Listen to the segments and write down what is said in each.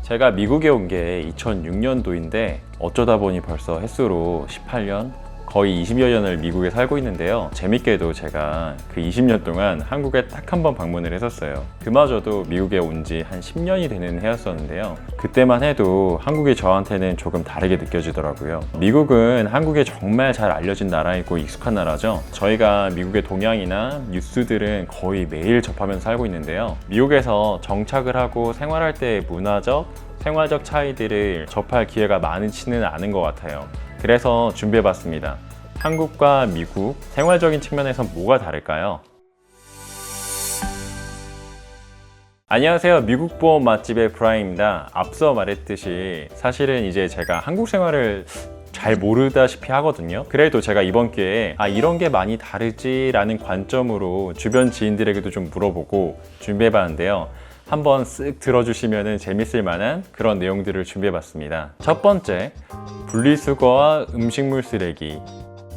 제가 미국에 온 게 2006년도인데 어쩌다 보니 벌써 햇수로 18년? 거의 20여 년을 미국에 살고 있는데요. 재밌게도 제가 그 20년 동안 한국에 딱 한 번 방문을 했었어요. 그마저도 미국에 온 지 한 10년이 되는 해였었는데요. 그때만 해도 한국이 저한테는 조금 다르게 느껴지더라고요. 미국은 한국에 정말 잘 알려진 나라이고 익숙한 나라죠. 저희가 미국의 동향이나 뉴스들은 거의 매일 접하면서 살고 있는데요. 미국에서 정착을 하고 생활할 때의 문화적, 생활적 차이들을 접할 기회가 많지는 않은 것 같아요. 그래서 준비해봤습니다. 한국과 미국, 생활적인 측면에서 뭐가 다를까요? 안녕하세요. 미국 보험 맛집의 브라이입니다. 앞서 말했듯이 사실은 이제 제가 한국 생활을 잘 모르다시피 하거든요. 그래도 제가 이번 기회에 이런 게 많이 다르지 라는 관점으로 주변 지인들에게도 좀 물어보고 준비해봤는데요. 한번 쓱 들어주시면 재밌을 만한 그런 내용들을 준비해봤습니다. 첫 번째, 분리수거와 음식물 쓰레기.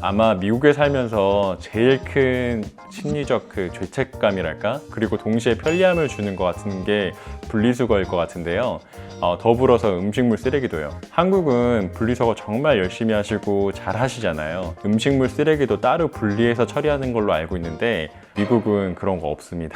아마 미국에 살면서 제일 큰 심리적 죄책감이랄까? 그리고 동시에 편리함을 주는 것 같은 게 분리수거일 것 같은데요. 더불어서 음식물 쓰레기도요. 한국은 분리수거 정말 열심히 하시고 잘 하시잖아요. 음식물 쓰레기도 따로 분리해서 처리하는 걸로 알고 있는데 미국은 그런 거 없습니다.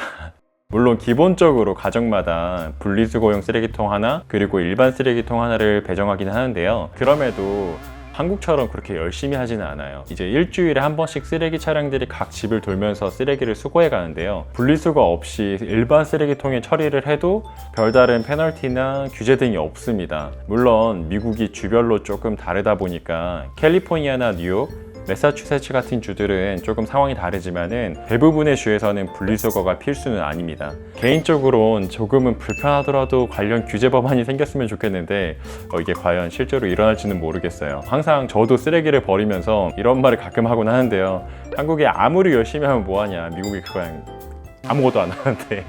물론 기본적으로 가정마다 분리수거용 쓰레기통 하나 그리고 일반 쓰레기통 하나를 배정하기는 하는데요. 그럼에도 한국처럼 그렇게 열심히 하지는 않아요. 이제 일주일에 한 번씩 쓰레기 차량들이 각 집을 돌면서 쓰레기를 수거해 가는데요. 분리수거 없이 일반 쓰레기통에 처리를 해도 별다른 페널티나 규제 등이 없습니다. 물론 미국이 주별로 조금 다르다 보니까 캘리포니아나 뉴욕, 매사추세츠 같은 주들은 조금 상황이 다르지만은 대부분의 주에서는 분리수거가 필수는 아닙니다. 개인적으로는 조금은 불편하더라도 관련 규제 법안이 생겼으면 좋겠는데 이게 과연 실제로 일어날지는 모르겠어요. 항상 저도 쓰레기를 버리면서 이런 말을 가끔 하곤 하는데요. 한국에 아무리 열심히 하면 뭐하냐, 미국이 그냥 아무것도 안 하는데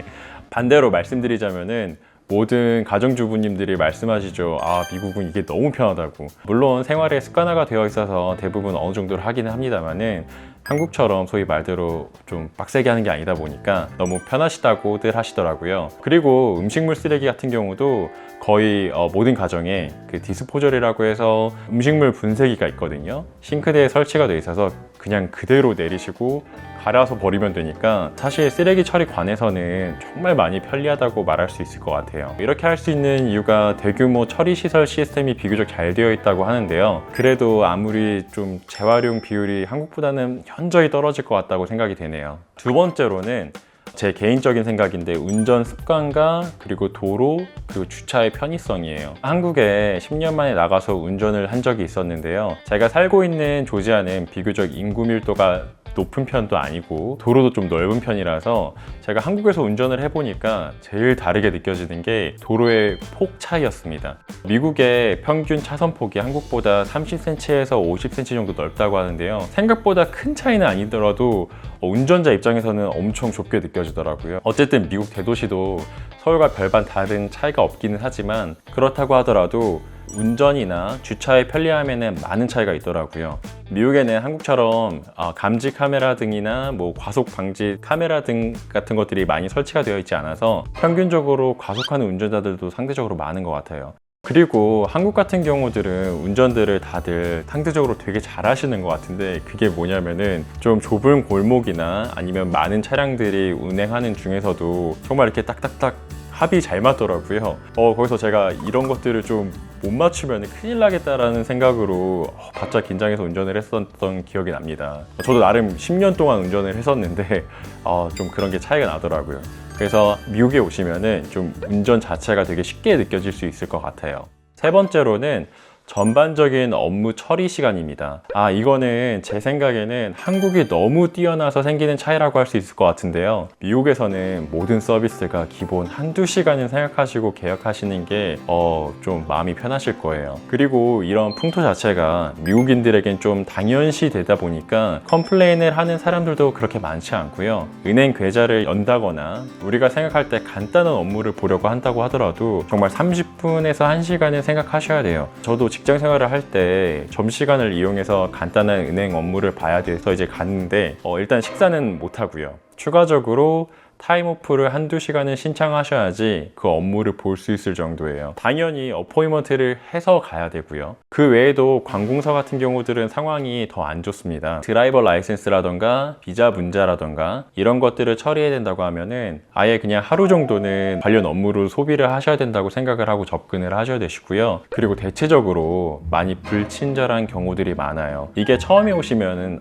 반대로 말씀드리자면은 모든 가정주부님들이 말씀하시죠. 미국은 이게 너무 편하다고. 물론 생활에 습관화가 되어 있어서 대부분 어느 정도를 하기는 합니다만은 한국처럼 소위 말대로 좀 빡세게 하는 게 아니다 보니까 너무 편하시다고들 하시더라고요. 그리고 음식물 쓰레기 같은 경우도 거의 모든 가정에 그 디스포절이라고 해서 음식물 분쇄기가 있거든요. 싱크대에 설치가 돼 있어서 그냥 그대로 내리시고 갈아서 버리면 되니까 사실 쓰레기 처리관에서는 정말 많이 편리하다고 말할 수 있을 것 같아요. 이렇게 할 수 있는 이유가 대규모 처리 시설 시스템이 비교적 잘 되어 있다고 하는데요. 그래도 아무리 좀 재활용 비율이 한국보다는 현저히 떨어질 것 같다고 생각이 되네요. 두 번째로는 제 개인적인 생각인데 운전 습관과 그리고 도로 그리고 주차의 편의성이에요. 한국에 10년 만에 나가서 운전을 한 적이 있었는데요. 제가 살고 있는 조지아는 비교적 인구 밀도가 높은 편도 아니고 도로도 좀 넓은 편이라서 제가 한국에서 운전을 해보니까 제일 다르게 느껴지는 게 도로의 폭 차이였습니다. 미국의 평균 차선폭이 한국보다 30cm에서 50cm 정도 넓다고 하는데요. 생각보다 큰 차이는 아니더라도 운전자 입장에서는 엄청 좁게 느껴지더라고요. 어쨌든 미국 대도시도 서울과 별반 다른 차이가 없기는 하지만 그렇다고 하더라도 운전이나 주차의 편리함에는 많은 차이가 있더라고요. 미국에는 한국처럼 감지 카메라 등이나 과속 방지 카메라 등 같은 것들이 많이 설치가 되어 있지 않아서 평균적으로 과속하는 운전자들도 상대적으로 많은 것 같아요. 그리고 한국 같은 경우들은 운전들을 다들 상대적으로 되게 잘 하시는 것 같은데 그게 뭐냐면은 좀 좁은 골목이나 아니면 많은 차량들이 운행하는 중에서도 정말 이렇게 딱딱딱 합이 잘 맞더라고요. 거기서 제가 이런 것들을 좀 못 맞추면 큰일 나겠다라는 생각으로 바짝 긴장해서 운전을 했었던 기억이 납니다. 저도 나름 10년 동안 운전을 했었는데 좀 그런 게 차이가 나더라고요. 그래서 미국에 오시면은 좀 운전 자체가 되게 쉽게 느껴질 수 있을 것 같아요. 세 번째로는 전반적인 업무 처리 시간입니다. 이거는 제 생각에는 한국이 너무 뛰어나서 생기는 차이라고 할 수 있을 것 같은데요. 미국에서는 모든 서비스가 기본 한두 시간은 생각하시고 계약하시는 게 좀 마음이 편하실 거예요. 그리고 이런 풍토 자체가 미국인들에겐 좀 당연시 되다 보니까 컴플레인을 하는 사람들도 그렇게 많지 않고요. 은행 계좌를 연다거나 우리가 생각할 때 간단한 업무를 보려고 한다고 하더라도 정말 30분에서 1시간은 생각하셔야 돼요. 저도 직장 생활을 할 때 점심시간을 이용해서 간단한 은행 업무를 봐야 돼서 이제 갔는데 일단 식사는 못 하고요. 추가적으로 타임오프를 한두 시간은 신청하셔야지 그 업무를 볼 수 있을 정도예요. 당연히 어포인먼트를 해서 가야 되고요. 그 외에도 관공서 같은 경우들은 상황이 더 안 좋습니다. 드라이버 라이센스라던가 비자 문자라던가 이런 것들을 처리해야 된다고 하면은 아예 그냥 하루 정도는 관련 업무로 소비를 하셔야 된다고 생각을 하고 접근을 하셔야 되시고요. 그리고 대체적으로 많이 불친절한 경우들이 많아요. 이게 처음에 오시면은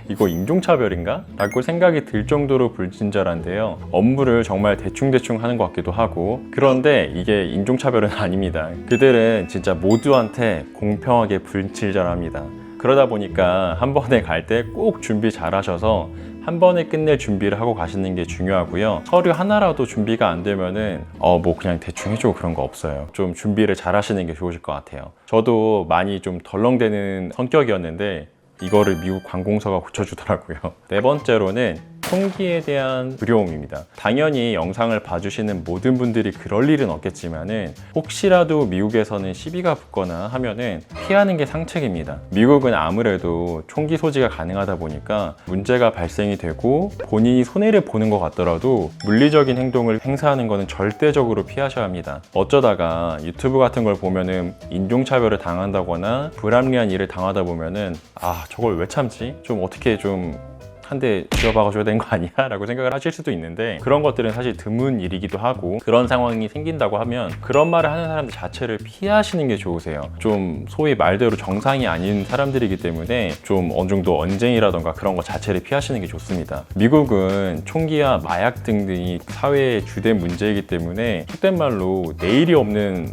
이거 인종차별인가? 라고 생각이 들 정도로 불친절한데요. 업무를 정말 대충대충 하는 것 같기도 하고, 그런데 이게 인종차별은 아닙니다. 그들은 진짜 모두한테 공평하게 불친절합니다. 그러다 보니까 한 번에 갈 때 꼭 준비 잘 하셔서 한 번에 끝낼 준비를 하고 가시는 게 중요하고요. 서류 하나라도 준비가 안 되면은 뭐 그냥 대충 해줘, 그런 거 없어요. 좀 준비를 잘 하시는 게 좋으실 것 같아요. 저도 많이 좀 덜렁대는 성격이었는데 이거를 미국 관공서가 고쳐주더라고요. 네 번째로는 총기에 대한 두려움입니다. 당연히 영상을 봐주시는 모든 분들이 그럴 일은 없겠지만은 혹시라도 미국에서는 시비가 붙거나 하면은 피하는 게 상책입니다. 미국은 아무래도 총기 소지가 가능하다 보니까 문제가 발생이 되고 본인이 손해를 보는 것 같더라도 물리적인 행동을 행사하는 것은 절대적으로 피하셔야 합니다. 어쩌다가 유튜브 같은 걸 보면은 인종차별을 당한다거나 불합리한 일을 당하다 보면은 저걸 왜 참지? 좀 어떻게 좀 한 대 쥐어박아줘야 되는 거 아니야? 라고 생각을 하실 수도 있는데, 그런 것들은 사실 드문 일이기도 하고, 그런 상황이 생긴다고 하면 그런 말을 하는 사람들 자체를 피하시는 게 좋으세요. 좀 소위 말대로 정상이 아닌 사람들이기 때문에 좀 어느 정도 언쟁이라던가 그런 거 자체를 피하시는 게 좋습니다. 미국은 총기와 마약 등등이 사회의 주된 문제이기 때문에 속된 말로 내일이 없는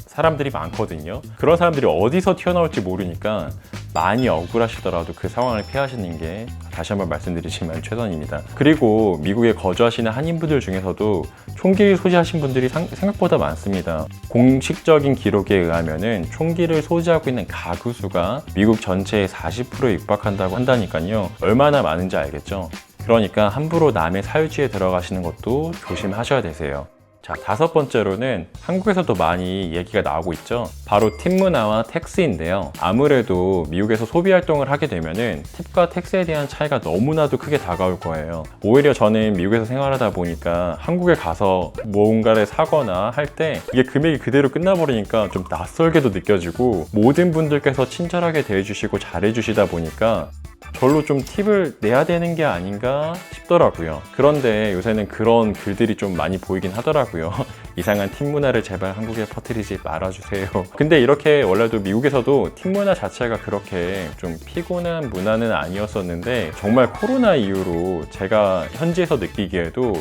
사람들이 많거든요. 그런 사람들이 어디서 튀어나올지 모르니까 많이 억울하시더라도 그 상황을 피하시는 게 다시 한번 말씀드리지만 최선입니다. 그리고 미국에 거주하시는 한인분들 중에서도 총기를 소지하신 분들이 생각보다 많습니다. 공식적인 기록에 의하면은 총기를 소지하고 있는 가구 수가 미국 전체의 40%에 육박한다고 한다니까요. 얼마나 많은지 알겠죠? 그러니까 함부로 남의 사유지에 들어가시는 것도 조심하셔야 되세요. 자, 다섯 번째로는 한국에서도 많이 얘기가 나오고 있죠. 바로 팁 문화와 텍스인데요. 아무래도 미국에서 소비 활동을 하게 되면은 팁과 텍스에 대한 차이가 너무나도 크게 다가올 거예요. 오히려 저는 미국에서 생활하다 보니까 한국에 가서 뭔가를 사거나 할 때 이게 금액이 그대로 끝나버리니까 좀 낯설게도 느껴지고, 모든 분들께서 친절하게 대해주시고 잘해주시다 보니까 절로 좀 팁을 내야 되는 게 아닌가 싶더라고요. 그런데 요새는 그런 글들이 좀 많이 보이긴 하더라고요. 이상한 팁 문화를 제발 한국에 퍼뜨리지 말아주세요. 근데 이렇게 원래도 미국에서도 팁 문화 자체가 그렇게 좀 피곤한 문화는 아니었었는데, 정말 코로나 이후로 제가 현지에서 느끼기에도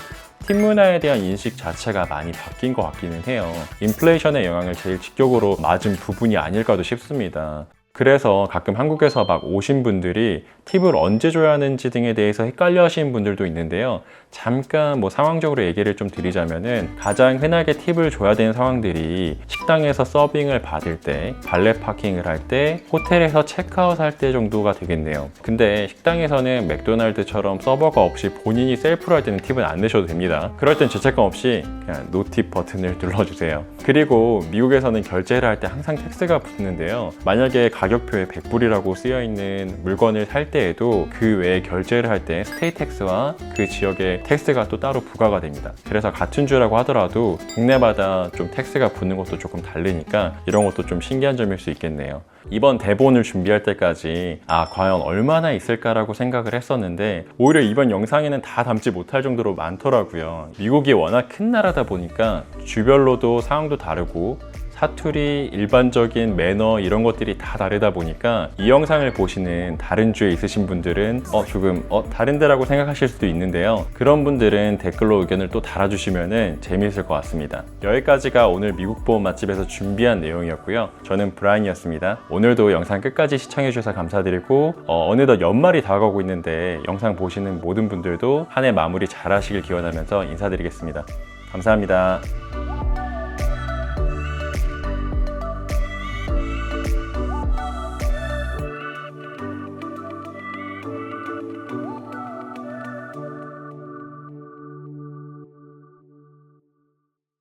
팁 문화에 대한 인식 자체가 많이 바뀐 것 같기는 해요. 인플레이션의 영향을 제일 직접으로 맞은 부분이 아닐까도 싶습니다. 그래서 가끔 한국에서 막 오신 분들이 팁을 언제 줘야 하는지 등에 대해서 헷갈려 하시는 분들도 있는데요. 잠깐 상황적으로 얘기를 좀 드리자면은, 가장 흔하게 팁을 줘야 되는 상황들이 식당에서 서빙을 받을 때, 발렛 파킹을 할 때, 호텔에서 체크아웃 할 때 정도가 되겠네요. 근데 식당에서는 맥도날드처럼 서버가 없이 본인이 셀프로 할 때는 팁은 안 내셔도 됩니다. 그럴 땐 죄책감 없이 그냥 노팁 버튼을 눌러주세요. 그리고 미국에서는 결제를 할 때 항상 텍스가 붙는데요. 만약에 가격표에 100불이라고 쓰여있는 물건을 살 때에도 그 외에 결제를 할 때 스테이트 텍스와 그 지역의 텍스가 또 따로 부과가 됩니다. 그래서 같은 주라고 하더라도 동네마다 좀 텍스가 붙는 것도 조금 다르니까 이런 것도 좀 신기한 점일 수 있겠네요. 이번 대본을 준비할 때까지 과연 얼마나 있을까라고 생각을 했었는데, 오히려 이번 영상에는 다 담지 못할 정도로 많더라고요. 미국이 워낙 큰 나라다 보니까 주별로도 상황도 다르고 사투리, 일반적인 매너 이런 것들이 다 다르다 보니까 이 영상을 보시는 다른 주에 있으신 분들은 조금 다른 데라고 생각하실 수도 있는데요. 그런 분들은 댓글로 의견을 또 달아주시면 재미있을 것 같습니다. 여기까지가 오늘 미국 보험 맛집에서 준비한 내용이었고요. 저는 브라이언이었습니다. 오늘도 영상 끝까지 시청해주셔서 감사드리고, 어느덧 연말이 다가오고 있는데 영상 보시는 모든 분들도 한 해 마무리 잘 하시길 기원하면서 인사드리겠습니다. 감사합니다.